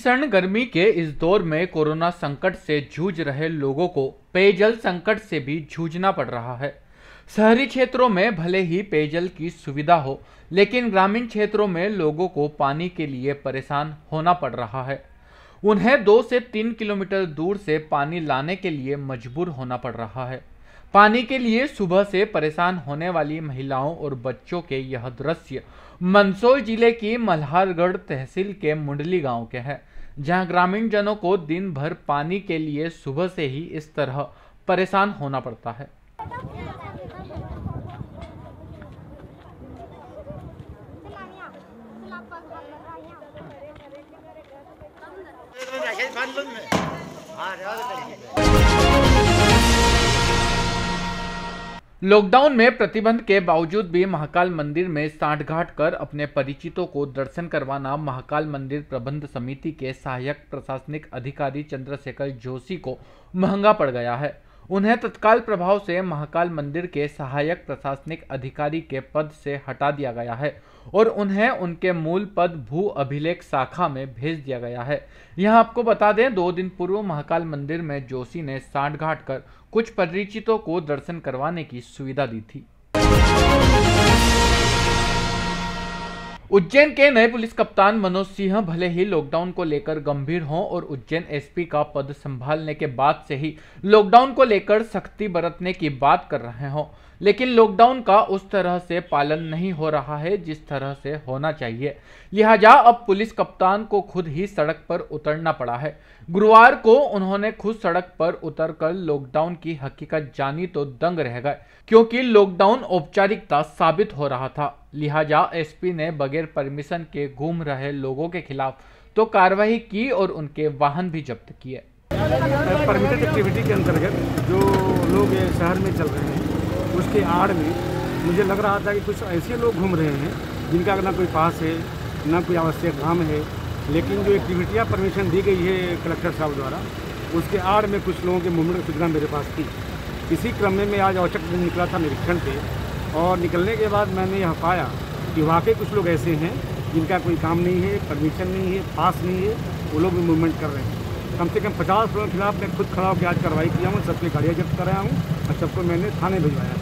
भीषण गर्मी के इस दौर में कोरोना संकट से जूझ रहे लोगों को पेयजल संकट से भी जूझना पड़ रहा है। शहरी क्षेत्रों में भले ही पेयजल की सुविधा हो, लेकिन ग्रामीण क्षेत्रों में लोगों को पानी के लिए परेशान होना पड़ रहा है। उन्हें 2 से 3 किलोमीटर दूर से पानी लाने के लिए मजबूर होना पड़ रहा है। पानी के लिए सुबह से परेशान होने वाली महिलाओं और बच्चों के यह दृश्य मंदसौर जिले की मल्हारगढ़ तहसील के मुंडली गांव के हैं, जहां ग्रामीण जनों को दिन भर पानी के लिए सुबह से ही इस तरह परेशान होना पड़ता है। लॉकडाउन में प्रतिबंध के बावजूद भी महाकाल मंदिर में सांठगांठ कर अपने परिचितों को दर्शन करवाना महाकाल मंदिर प्रबंध समिति के सहायक प्रशासनिक अधिकारी चंद्रशेखर जोशी को महंगा पड़ गया है। उन्हें तत्काल प्रभाव से महाकाल मंदिर के सहायक प्रशासनिक अधिकारी के पद से हटा दिया गया है और उन्हें उनके मूल पद भू अभिलेख शाखा में भेज दिया गया है। यहां आपको बता दें, 2 दिन पूर्व महाकाल मंदिर में जोशी ने सांठगांठ कर कुछ परिचितों को दर्शन करवाने की सुविधा दी थी। उज्जैन के नए पुलिस कप्तान मनोज सिंह भले ही लॉकडाउन को लेकर गंभीर हों और उज्जैन एसपी का पद संभालने के बाद से ही लॉकडाउन को लेकर सख्ती बरतने की बात कर रहे हों, लेकिन लॉकडाउन का उस तरह से पालन नहीं हो रहा है जिस तरह से होना चाहिए। लिहाजा अब पुलिस कप्तान को खुद ही सड़क पर उतरना पड़ा है। गुरुवार को उन्होंने खुद सड़क पर उतरकर लॉकडाउन की हकीकत जानी तो दंग रह गए, क्योंकि लॉकडाउन औपचारिकता साबित हो रहा था। लिहाजा एसपी ने बगैर परमिशन के घूम रहे लोगों के खिलाफ तो कार्रवाई की और उनके वाहन भी जब्त किए। परमिटेड एक्टिविटी के अंतर्गत जो लोग शहर में चल रहे हैं उसके आड़ में मुझे लग रहा था कि कुछ ऐसे लोग घूम रहे हैं जिनका ना कोई पास है ना कोई आवश्यक काम है, लेकिन जो एक्टिविटियाँ परमिशन दी गई है कलेक्टर साहब द्वारा, उसके आड़ में कुछ लोगों के मूवमेंट की सूचना मेरे पास थी। इसी क्रम में मैं आज औचक दिन निकला था निरीक्षण पे, और निकलने के बाद मैंने यह पाया कि वाकई कुछ लोग ऐसे हैं जिनका कोई काम नहीं है, परमिशन नहीं है, पास नहीं है, वो लोग भी मूवमेंट कर रहे हैं। कम से कम 50 लोगों के खिलाफ मैं खुद खड़ा होकर आज कार्रवाई किया हूँ, सबकी गाड़ियाँ जब्त कराया हूँ और सबको मैंने थाने भिजवाया।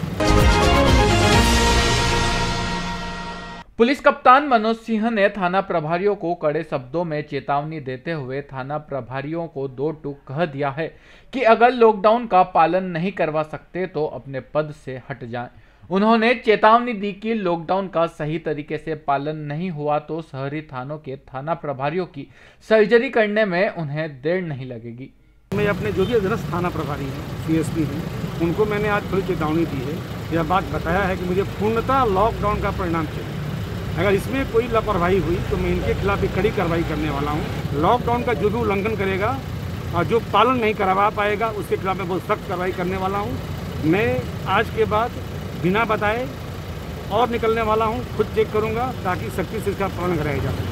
पुलिस कप्तान मनोज सिंह ने थाना प्रभारियों को कड़े शब्दों में चेतावनी देते हुए थाना प्रभारियों को 2 टूक कह दिया है कि अगर लॉकडाउन का पालन नहीं करवा सकते तो अपने पद से हट जाएं। उन्होंने चेतावनी दी कि लॉकडाउन का सही तरीके से पालन नहीं हुआ तो शहरी थानों के थाना प्रभारियों की सर्जरी करने में उन्हें देर नहीं लगेगी। मैं अपने जो भी अधीनस्थ थाना प्रभारी हैं, सीएसपी हैं, उनको मैंने आज थोड़ी चेतावनी दी है। यह बात बताया है कि मुझे पूर्णतः लॉकडाउन का परिणाम चाहिए। अगर इसमें कोई लापरवाही हुई तो मैं इनके खिलाफ भी कड़ी कार्रवाई करने वाला हूँ। लॉकडाउन का जो भी उल्लंघन करेगा और जो पालन नहीं करवा पाएगा उसके खिलाफ मैं बहुत सख्त कार्रवाई करने वाला हूँ। मैं आज के बाद बिना बताए और निकलने वाला हूं, खुद चेक करूंगा ताकि सख्ती से इसका पालन कराया जा सके।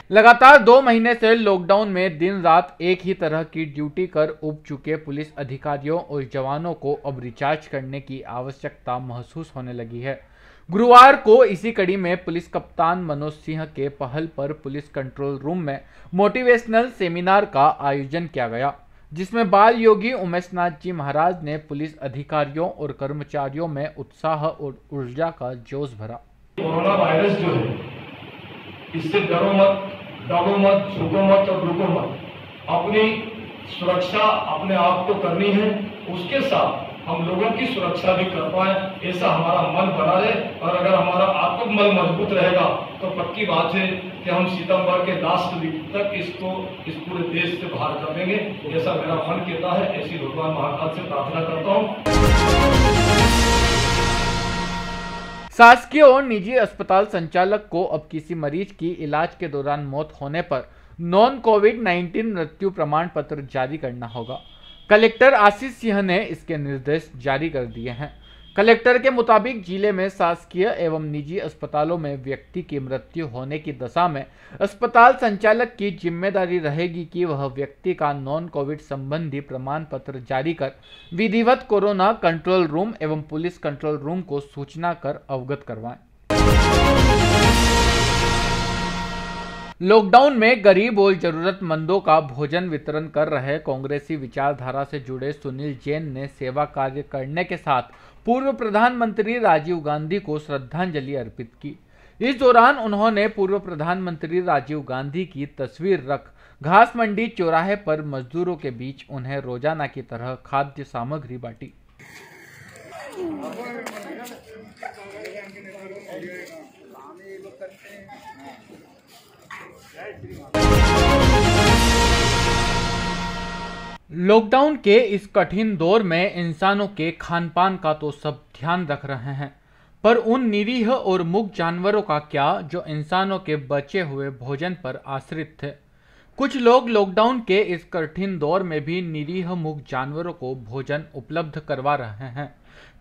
लगातार 2 महीने से लॉकडाउन में दिन रात एक ही तरह की ड्यूटी कर उब चुके पुलिस अधिकारियों और जवानों को अब रिचार्ज करने की आवश्यकता महसूस होने लगी है। गुरुवार को इसी कड़ी में पुलिस कप्तान मनोज सिंह के पहल पर पुलिस कंट्रोल रूम में मोटिवेशनल सेमिनार का आयोजन किया गया, जिसमें बाल योगी उमेश नाथ जी महाराज ने पुलिस अधिकारियों और कर्मचारियों में उत्साह और ऊर्जा का जोश भरा। कोरोना वायरस जो है, इससे डरो मत, डरो मत, झुको मत और रुको मत। अपनी सुरक्षा अपने आप को करनी है, उसके साथ हम लोगों की सुरक्षा भी कर पाए, ऐसा हमारा मन बना रहे। और अगर हमारा आत्मिक मन मजबूत रहेगा तो पक्की बात है कि हम सितंबर के लास्ट वीक तक इसको इस पूरे देश से बाहर कर देंगे, ऐसा मेरा मन कहता है। ऐसी भगवान महाकाल से प्रार्थना करता हूँ। शासकीय और निजी अस्पताल संचालक को अब किसी मरीज की इलाज के दौरान मौत होने पर नॉन कोविड-19 मृत्यु प्रमाण पत्र जारी करना होगा। कलेक्टर आशीष सिंह ने इसके निर्देश जारी कर दिए हैं। कलेक्टर के मुताबिक जिले में शासकीय एवं निजी अस्पतालों में व्यक्ति की मृत्यु होने की दशा में अस्पताल संचालक की जिम्मेदारी रहेगी कि वह व्यक्ति का नॉन कोविड संबंधी प्रमाण पत्र जारी कर विधिवत कोरोना कंट्रोल रूम एवं पुलिस कंट्रोल रूम को सूचना कर अवगत करवाएं। लॉकडाउन में गरीब और जरूरतमंदों का भोजन वितरण कर रहे कांग्रेसी विचारधारा से जुड़े सुनील जैन ने सेवा कार्य करने के साथ पूर्व प्रधानमंत्री राजीव गांधी को श्रद्धांजलि अर्पित की। इस दौरान उन्होंने पूर्व प्रधानमंत्री राजीव गांधी की तस्वीर रख घास मंडी चौराहे पर मजदूरों के बीच उन्हें रोजाना की तरह खाद्य सामग्री बांटी। लॉकडाउन के इस कठिन दौर में इंसानों के खान पान का तो सब ध्यान रख रहे हैं, पर उन निरीह और मूक जानवरों का क्या जो इंसानों के बचे हुए भोजन पर आश्रित थे। कुछ लोग लॉकडाउन के इस कठिन दौर में भी निरीह मूक जानवरों को भोजन उपलब्ध करवा रहे हैं।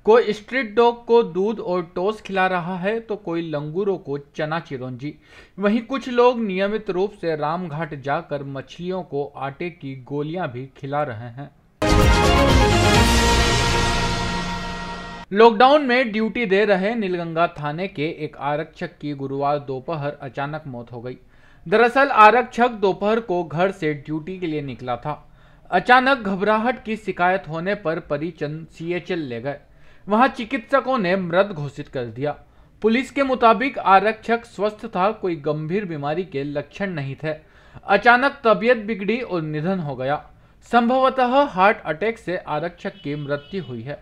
कोई स्ट्रीट डॉग को दूध और टोस्ट खिला रहा है तो कोई लंगूरों को चना चिरौंजी। वहीं कुछ लोग नियमित रूप से रामघाट जाकर मछलियों को आटे की गोलियां भी खिला रहे हैं। लॉकडाउन में ड्यूटी दे रहे नीलगंगा थाने के एक आरक्षक की गुरुवार दोपहर अचानक मौत हो गई। दरअसल आरक्षक दोपहर को घर से ड्यूटी के लिए निकला था। अचानक घबराहट की शिकायत होने पर परिजन CHL ले गए। वहां चिकित्सकों ने मृत घोषित कर दिया। पुलिस के मुताबिक आरक्षक स्वस्थ था, कोई गंभीर बीमारी के लक्षण नहीं थे। अचानक तबीयत बिगड़ी और निधन हो गया। संभवतः हार्ट अटैक से आरक्षक की मृत्यु हुई है।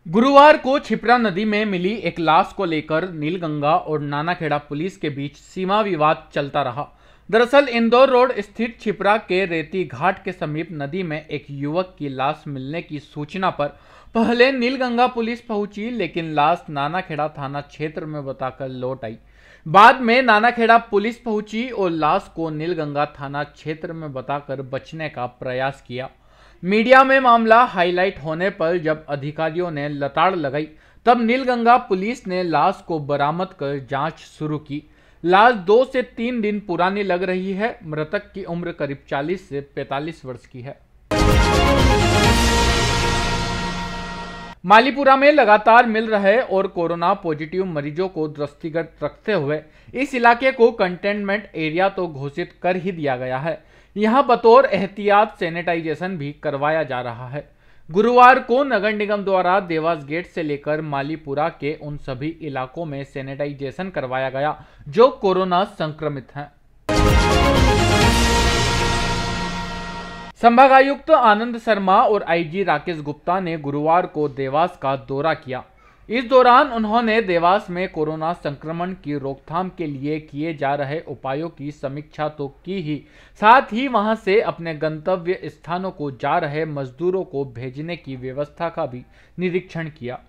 गुरुवार को छिपरा नदी में मिली एक लाश को लेकर नीलगंगा और नानाखेड़ा पुलिस के बीच सीमा विवाद चलता रहा। दरअसल इंदौर रोड स्थित छिपरा के रेती घाट के समीप नदी में एक युवक की लाश मिलने की सूचना पर पहले नीलगंगा पुलिस पहुंची, लेकिन लाश नानाखेड़ा थाना क्षेत्र में बताकर लौट आई। बाद में नानाखेड़ा पुलिस पहुंची और लाश को नीलगंगा थाना क्षेत्र में बताकर बचने का प्रयास किया। मीडिया में मामला हाईलाइट होने पर जब अधिकारियों ने लताड़ लगाई, तब नीलगंगा पुलिस ने लाश को बरामद कर जांच शुरू की। लाश 2 से 3 दिन पुरानी लग रही है। मृतक की उम्र करीब 40 से 45 वर्ष की है। मालीपुरा में लगातार मिल रहे और कोरोना पॉजिटिव मरीजों को दृष्टिगत रखते हुए इस इलाके को कंटेनमेंट एरिया तो घोषित कर ही दिया गया है। यहां बतौर एहतियात सैनिटाइजेशन भी करवाया जा रहा है। गुरुवार को नगर निगम द्वारा देवास गेट से लेकर मालीपुरा के उन सभी इलाकों में सैनिटाइजेशन करवाया गया जो कोरोना संक्रमित हैं। संभागायुक्त आनंद शर्मा और IG राकेश गुप्ता ने गुरुवार को देवास का दौरा किया। इस दौरान उन्होंने देवास में कोरोना संक्रमण की रोकथाम के लिए किए जा रहे उपायों की समीक्षा तो की ही, साथ ही वहां से अपने गंतव्य स्थानों को जा रहे मजदूरों को भेजने की व्यवस्था का भी निरीक्षण किया।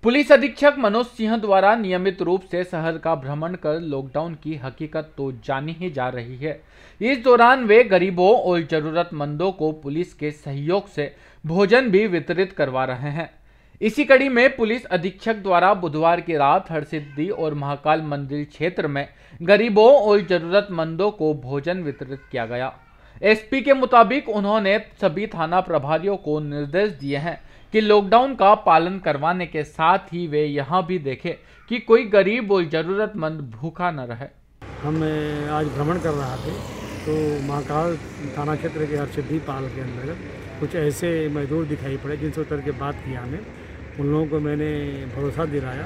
पुलिस अधीक्षक मनोज सिंह द्वारा नियमित रूप से शहर का भ्रमण कर लॉकडाउन की हकीकत तो जानी ही जा रही है। इस दौरान वे गरीबों और जरूरतमंदों को पुलिस के सहयोग से भोजन भी वितरित करवा रहे हैं। इसी कड़ी में पुलिस अधीक्षक द्वारा बुधवार की रात हरसिद्धि और महाकाल मंदिर क्षेत्र में गरीबों और जरूरतमंदों को भोजन वितरित किया गया। SP के मुताबिक उन्होंने सभी थाना प्रभारियों को निर्देश दिए हैं कि लॉकडाउन का पालन करवाने के साथ ही वे यहां भी देखें कि कोई गरीब और जरूरतमंद भूखा न रहे। हम आज भ्रमण कर रहे थे तो महाकाल थाना क्षेत्र के हरसिद्धि पाल के अंतर्गत कुछ ऐसे मजदूर दिखाई पड़े जिनसे उतर के बात की हमें। उन लोगों को मैंने भरोसा दिलाया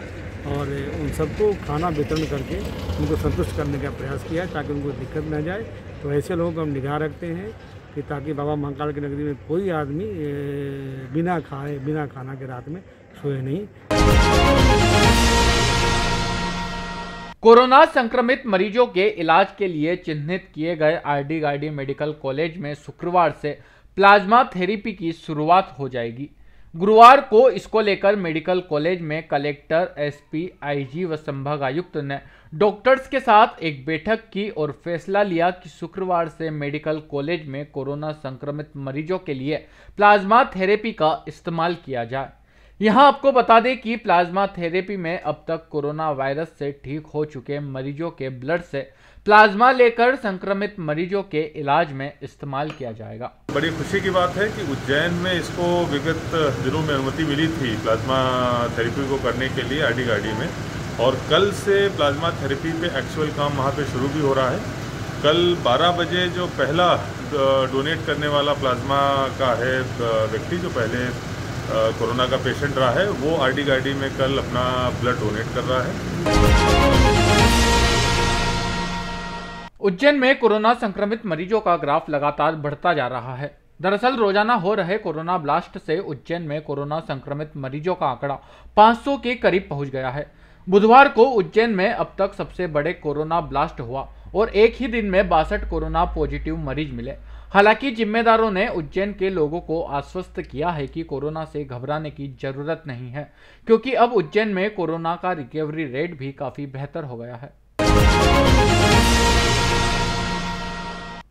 और उन सबको खाना वितरण करके उनको संतुष्ट करने का प्रयास किया ताकि उनको दिक्कत न जाए। तो ऐसे लोगों को हम निगाह रखते हैं कि ताकि बाबा महाकाल की नगरी में कोई आदमी बिना खाए बिना खाना के रात में सोए नहीं। कोरोना संक्रमित मरीजों के इलाज के लिए चिन्हित किए गए RD गार्डी मेडिकल कॉलेज में शुक्रवार से प्लाज्मा थेरेपी की शुरुआत हो जाएगी। गुरुवार को इसको लेकर मेडिकल कॉलेज में कलेक्टर, SP, IG व संभागायुक्त ने डॉक्टर्स के साथ एक बैठक की और फैसला लिया कि शुक्रवार से मेडिकल कॉलेज में कोरोना संक्रमित मरीजों के लिए प्लाज्मा थेरेपी का इस्तेमाल किया जाए। यहां आपको बता दें कि प्लाज्मा थेरेपी में अब तक कोरोना वायरस से ठीक हो चुके मरीजों के ब्लड से प्लाज्मा लेकर संक्रमित मरीजों के इलाज में इस्तेमाल किया जाएगा। बड़ी खुशी की बात है कि उज्जैन में इसको विगत दिनों में अनुमति मिली थी प्लाज्मा थेरेपी को करने के लिए आरडी गाड़ी में, और कल से प्लाज्मा थेरेपी पे एक्चुअल काम वहाँ पे शुरू भी हो रहा है। कल 12 बजे जो पहला डोनेट करने वाला प्लाज्मा का है व्यक्ति, जो पहले कोरोना का पेशेंट रहा है, वो आरडी गाड़ी में कल अपना ब्लड डोनेट कर रहा है। उज्जैन में कोरोना संक्रमित मरीजों का ग्राफ लगातार बढ़ता जा रहा है। दरअसल रोजाना हो रहे कोरोना ब्लास्ट से उज्जैन में कोरोना संक्रमित मरीजों का आंकड़ा 500 के करीब पहुंच गया है। बुधवार को उज्जैन में अब तक सबसे बड़े कोरोना ब्लास्ट हुआ और एक ही दिन में 62 कोरोना पॉजिटिव मरीज मिले। हालांकि जिम्मेदारों ने उज्जैन के लोगों को आश्वस्त किया है कि कोरोना से घबराने की जरूरत नहीं है, क्योंकि अब उज्जैन में कोरोना का रिकवरी रेट भी काफी बेहतर हो गया है।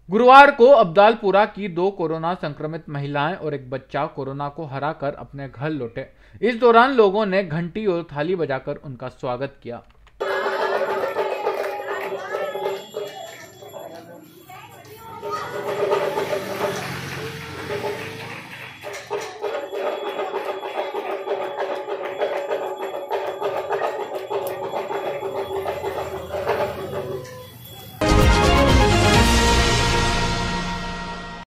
गुरुवार को अब्दालपुरा की 2 कोरोना संक्रमित महिलाएं और एक बच्चा कोरोना को हराकर अपने घर लौटे। इस दौरान लोगों ने घंटी और थाली बजाकर उनका स्वागत किया।